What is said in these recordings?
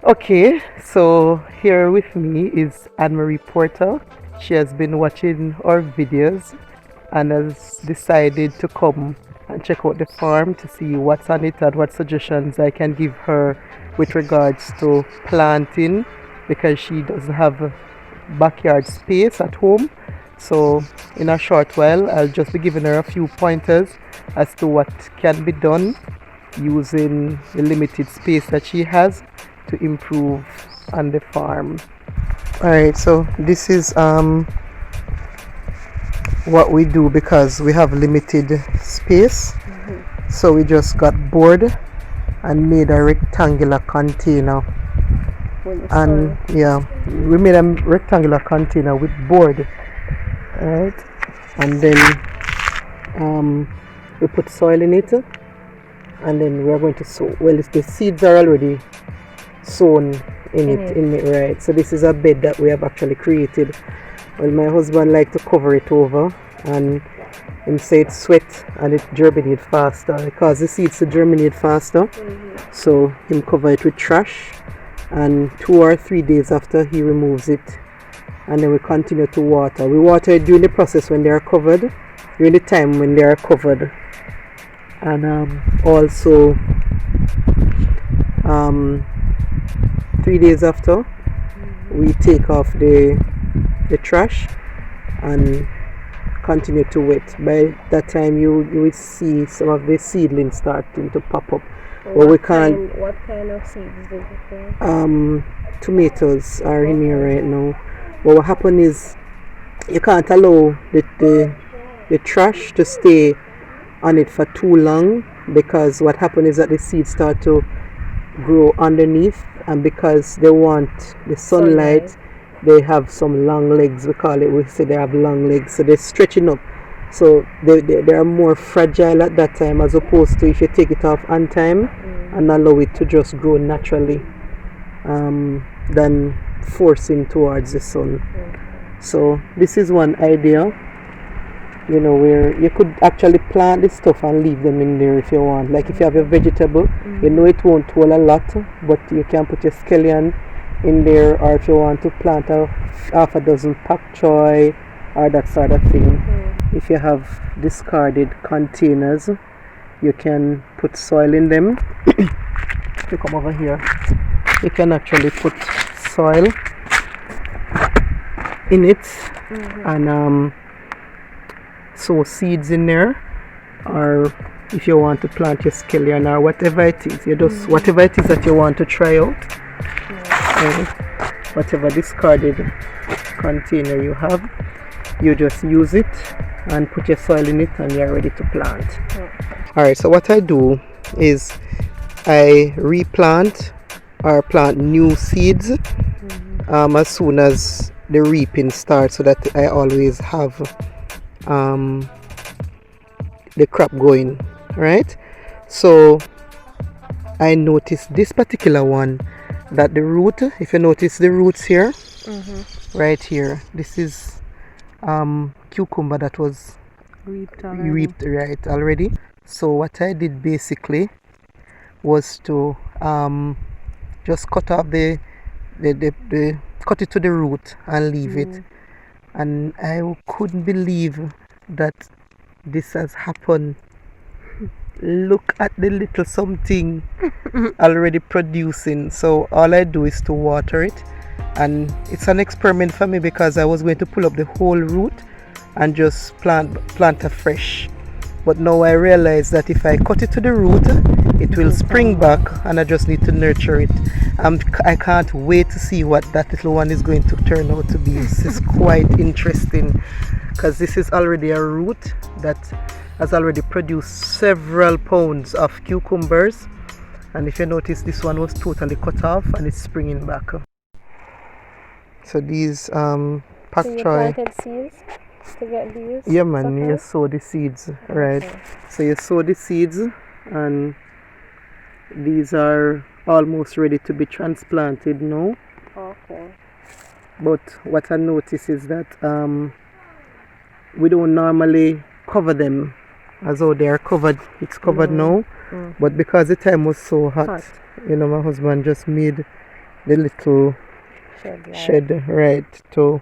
Okay, so here with me is Anne-Marie Porter. She has been watching our videos and has decided to come and check out the farm to see what's on it and what suggestions I can give her with regards to planting, because she doesn't have a backyard space at home. So in a short while I'll just be giving her a few pointers as to what can be done using the limited space that she has to improve on the farm. All right, so this is what we do because we have limited space. So we just got bored and made a rectangular container. And yeah, we made a rectangular container with board, right? And then we put soil in it, and then we're going to sow. Well, the seeds are already sown in it, right? So this is a bed that we have actually created. Well, my husband liked to cover it over, and him say it's sweat and it germinate faster. It causes the seeds to germinate faster. So him cover it with trash, and 2 or 3 days after he removes it, and then we continue to water. We water it during the process when they are covered, during the time when they are covered, and also 3 days after we take off the trash and continue to wet. By that time you will see some of the seedlings starting to pop up. But we can't. What kind of seeds do you think? Tomatoes are in here right now. But what happens is you can't allow the trash to stay on it for too long, because what happens is that the seeds start to grow underneath, and because they want the sunlight, they have some long legs. We call it, we say they have long legs, so they're stretching up. So they are more fragile at that time, as opposed to if you take it off on time and allow it to just grow naturally, than forcing towards the sun. So this is one idea, where you could actually plant this stuff and leave them in there if you want. Like if you have a vegetable, it won't hold a lot, but you can put your scallion in there, or if you want to plant half a dozen pak choy or that sort of thing. If you have discarded containers, you can put soil in them. If you come over here, you can actually put soil in it, and sow seeds in there, or if you want to plant your scallion or whatever it is, you just whatever it is that you want to try out, whatever discarded container you have, you just use it and put your soil in it, and you're ready to plant. Alright, so what I do is I replant or plant new seeds as soon as the reaping starts, so that I always have the crop going, right? So I noticed this particular one, that the root, if you notice the roots here, right here, this is cucumber that was reaped already. So what I did basically was to just cut off the cut it to the root and leave it. And I couldn't believe that this has happened. Look at the little something already producing. So all I do is to water it, and it's an experiment for me, because I was going to pull up the whole root and just plant afresh. But now I realize that if I cut it to the root, it will spring back, and I just need to nurture it. I can't wait to see what that little one is going to turn out to be. This is quite interesting, because this is already a root that has already produced several pounds of cucumbers. And if you notice, this one was totally cut off and it's springing back. So these pak choy. Planted seeds to get these? Yeah, man, you sow the seeds, right? Okay. So you sow the seeds, and these are almost ready to be transplanted now. Okay. But what I notice is that we don't normally cover them as though they are covered. It's covered now, but because the time was so hot, my husband just made the little shed, right, to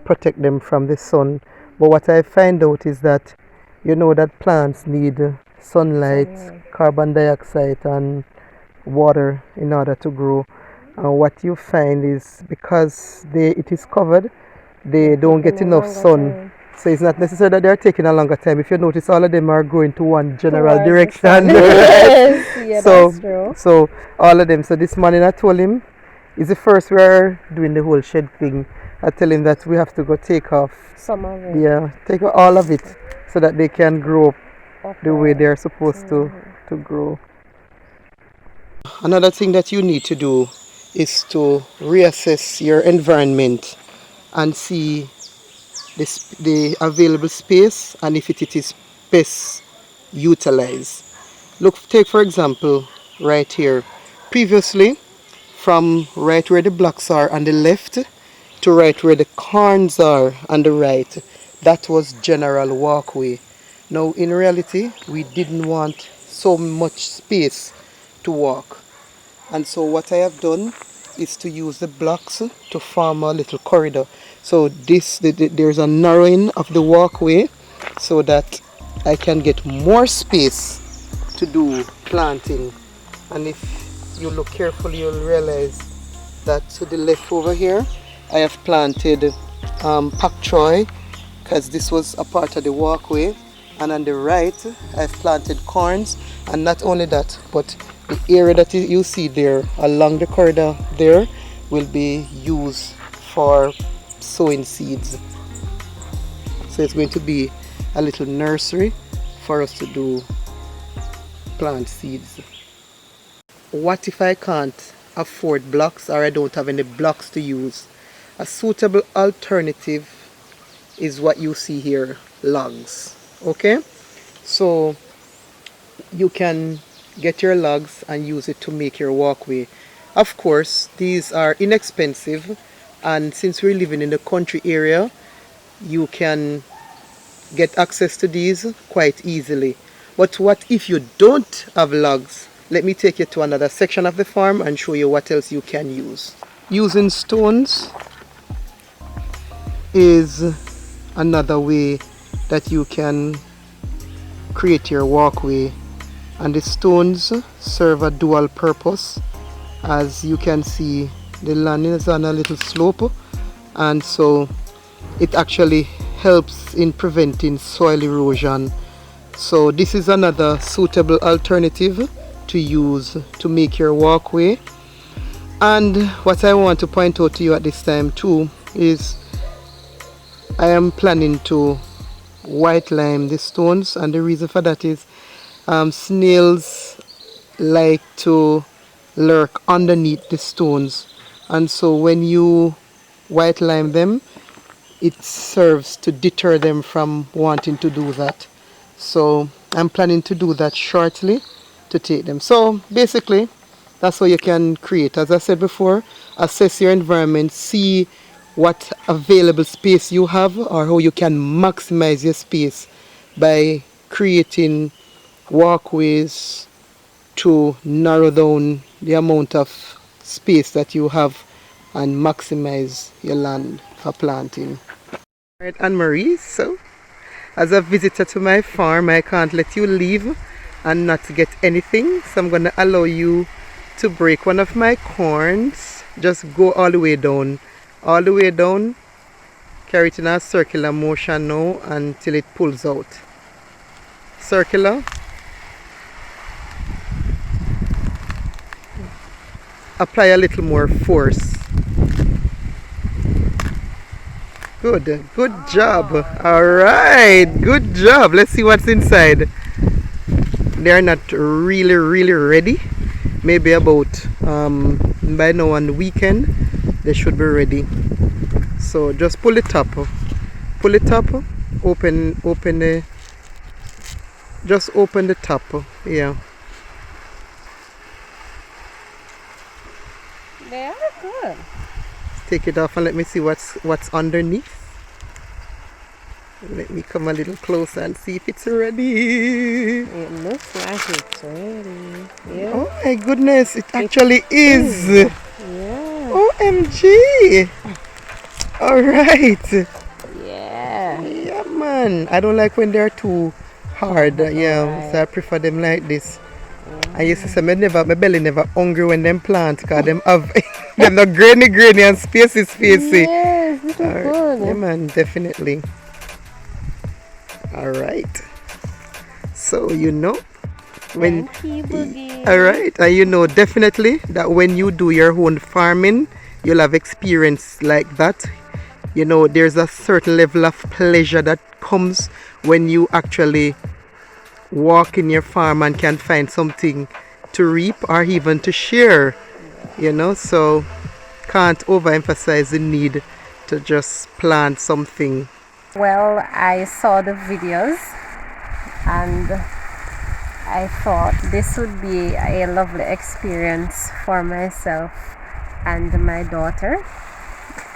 protect them from the sun. But what I find out is that you know that plants need sunlight, carbon dioxide, and water in order to grow. And what you find is because it is covered, they don't get enough sun. So it's not necessary that they're taking a longer time. If you notice, all of them are going to one general direction. Yes, so, that's true. so all of them. So this morning I told him, it's the first we are doing the whole shed thing. I tell him that we have to go take off some of it. Yeah, take off all of it so that they can grow up the way they're supposed to grow. Another thing that you need to do is to reassess your environment and see the available space and if it is best utilized. Look, take for example right here. Previously, from right where the blocks are on the left to right where the corns are on the right, that was general walkway. Now in reality, we didn't want so much space to walk. And so what I have done is to use the blocks to form a little corridor. So there's a narrowing of the walkway so that I can get more space to do planting. And if you look carefully, you'll realize that to the left over here, I have planted pak choy because this was a part of the walkway. And on the right, I've planted corns. And not only that, but the area that you see there along the corridor there will be used for sowing seeds. So it's going to be a little nursery for us to do plant seeds. What if I can't afford blocks or I don't have any blocks to use? A suitable alternative is what you see here, logs. Okay, so you can get your logs and use it to make your walkway. Of course, these are inexpensive, and since we're living in the country area, you can get access to these quite easily. But what if you don't have logs? Let me take you to another section of the farm and show you what else you can use. Using stones is another way that you can create your walkway, and the stones serve a dual purpose. As you can see, the land is on a little slope, and so it actually helps in preventing soil erosion. So this is another suitable alternative to use to make your walkway. And what I want to point out to you at this time too is I am planning to white lime the stones, and the reason for that is snails like to lurk underneath the stones, and so when you white lime them, it serves to deter them from wanting to do that. So I'm planning to do that shortly to take them. So basically that's how you can create. As I said before, assess your environment, see what available space you have or how you can maximize your space by creating walkways to narrow down the amount of space that you have and maximize your land for planting. Alright, Anne-Marie, so as a visitor to my farm, I can't let you leave and not get anything, so I'm going to allow you to break one of my corns. Just go all the way down, carry it in a circular motion now until it pulls out. Circular. Apply a little more force. Good job. Alright, good job. Let's see what's inside. They're not really ready. Maybe about by now on the weekend they should be ready. So just pull it up. Open the, just open the top. Yeah. They are good. Take it off and let me see what's underneath. Let me come a little closer and see if it's ready. It looks like it's ready. Yeah. Oh my goodness, it actually is. Yeah. OMG! Alright. Yeah. Yeah, man. I don't like when they're too hard. Yeah, so I Right. prefer them like this. I used to say my belly never hungry when them plant because them have them not grainy and spacey. Yes, this is Alright. Yeah, good. man, definitely. Alright. So when Thank you, Boogie. alright, and definitely that when you do your own farming, you'll have experience like that. There's a certain level of pleasure that comes when you actually walk in your farm and can find something to reap or even to share. So can't overemphasize the need to just plant something. Well, I saw the videos and I thought this would be a lovely experience for myself and my daughter.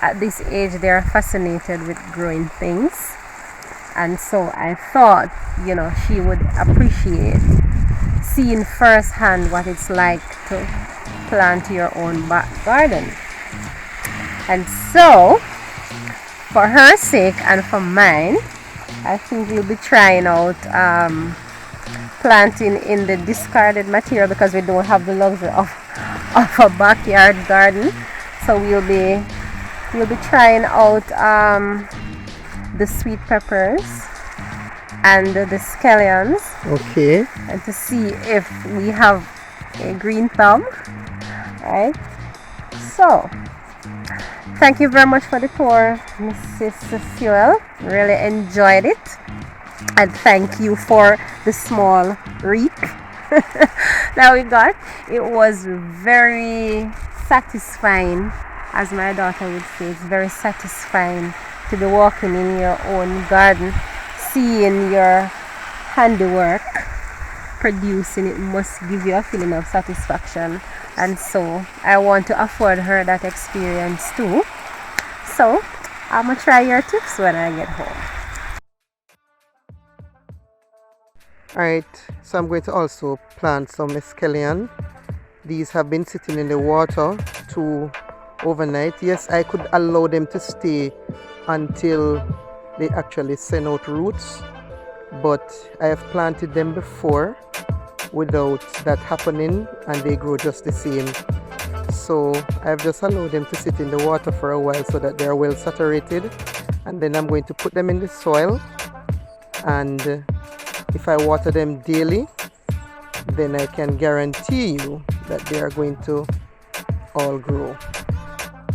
At this age, they are fascinated with growing things, and so I thought, she would appreciate seeing firsthand what it's like to plant your own back garden. And so, for her sake and for mine, I think we'll be trying out planting in the discarded material because we don't have the luxury of a backyard garden. So we'll be trying out the sweet peppers and the scallions, Okay. and to see if we have a green thumb, right? So thank you very much for the tour, Mrs. Fuel. Really enjoyed it. And thank you for the small reap that we got. It was very satisfying, as my daughter would say. It's very satisfying to be walking in your own garden, seeing your handiwork producing. It must give you a feeling of satisfaction, and so I want to afford her that experience too. So I'm gonna try your tips when I get home. Alright, so I'm going to also plant some Escallion. These have been sitting in the water overnight. Yes, I could allow them to stay until they actually send out roots, but I have planted them before without that happening and they grow just the same. So I've just allowed them to sit in the water for a while so that they are well saturated, and then I'm going to put them in the soil, and if I water them daily, then I can guarantee you that they are going to all grow.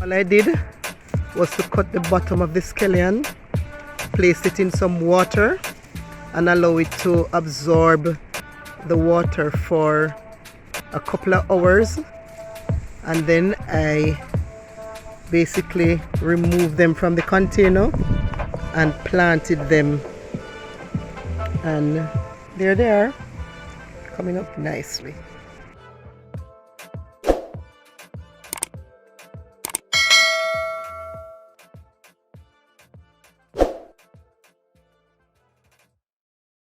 All I did was to cut the bottom of the scallion, place it in some water and allow it to absorb the water for a couple of hours, and then I basically removed them from the container and planted them, and there they are, coming up nicely.